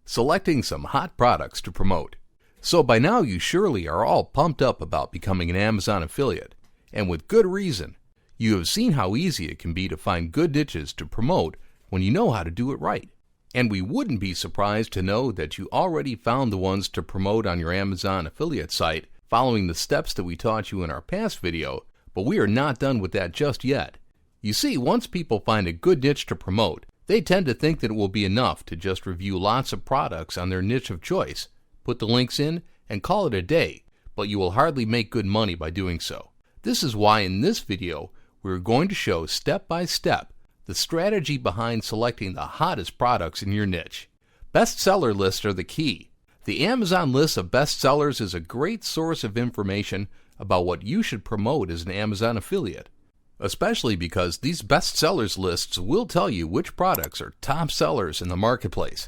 selecting some hot products to promote. So by now you surely are all pumped up about becoming an Amazon affiliate, and with good reason. You have seen how easy it can be to find good niches to promote when you know how to do it right. And we wouldn't be surprised to know that you already found the ones to promote on your Amazon affiliate site following the steps that we taught you in our past video, but we are not done with that just yet. You see, once people find a good niche to promote, they tend to think that it will be enough to just review lots of products on their niche of choice, put the links in, and call it a day, but you will hardly make good money by doing so. This is why in this video, we're going to show step by step the strategy behind selecting the hottest products in your niche. Bestseller lists are the key. The Amazon list of bestsellers is a great source of information about what you should promote as an Amazon affiliate, especially because these bestsellers lists will tell you which products are top sellers in the marketplace.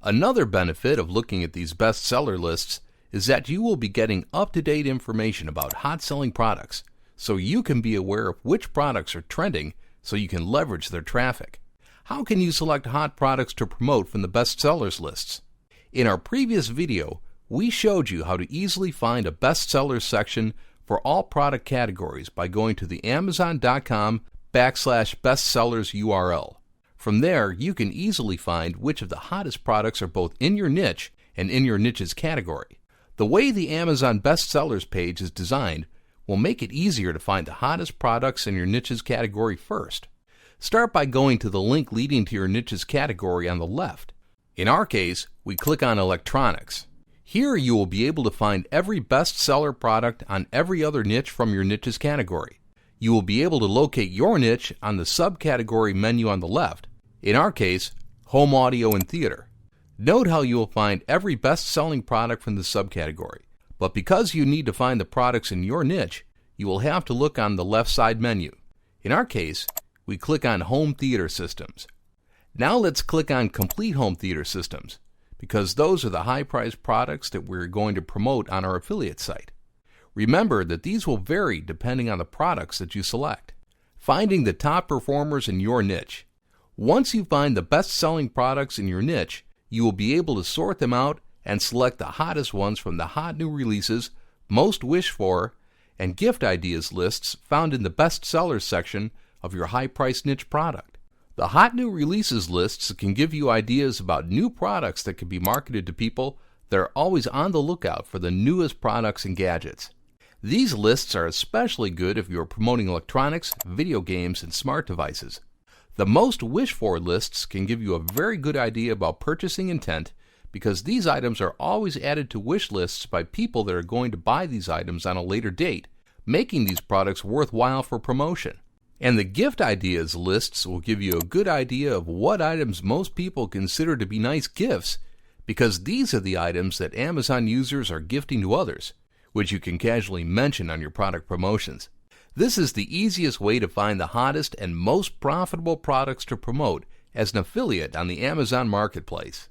Another benefit of looking at these bestseller lists is that you will be getting up-to-date information about hot-selling products, so you can be aware of which products are trending so you can leverage their traffic. How can you select hot products to promote from the bestsellers lists? In our previous video, we showed you how to easily find a bestsellers section for all product categories by going to the amazon.com/bestsellers URL. From there, you can easily find which of the hottest products are both in your niche and in your niche's category. The way the Amazon bestsellers page is designed will make it easier to find the hottest products in your niche's category first. Start by going to the link leading to your niche's category on the left. In our case, we click on electronics. Here you will be able to find every bestseller product on every other niche from your niche's category. You will be able to locate your niche on the subcategory menu on the left. In our case, home audio and theater. Note how you will find every best-selling product from the subcategory. But because you need to find the products in your niche, you will have to look on the left side menu. In our case, we click on Home Theater Systems. Now let's click on Complete Home Theater Systems, because those are the high-priced products that we're going to promote on our affiliate site. Remember that these will vary depending on the products that you select. Finding the top performers in your niche. Once you find the best-selling products in your niche, you will be able to sort them out and select the hottest ones from the hot new releases, most wished for, and gift ideas lists found in the bestsellers section of your high-priced niche product. The hot new releases lists can give you ideas about new products that can be marketed to people that are always on the lookout for the newest products and gadgets. These lists are especially good if you are promoting electronics, video games, and smart devices. The most wished for lists can give you a very good idea about purchasing intent, because these items are always added to wish lists by people that are going to buy these items on a later date, making these products worthwhile for promotion. And the gift ideas lists will give you a good idea of what items most people consider to be nice gifts, because these are the items that Amazon users are gifting to others, which you can casually mention on your product promotions. This is the easiest way to find the hottest and most profitable products to promote as an affiliate on the Amazon marketplace.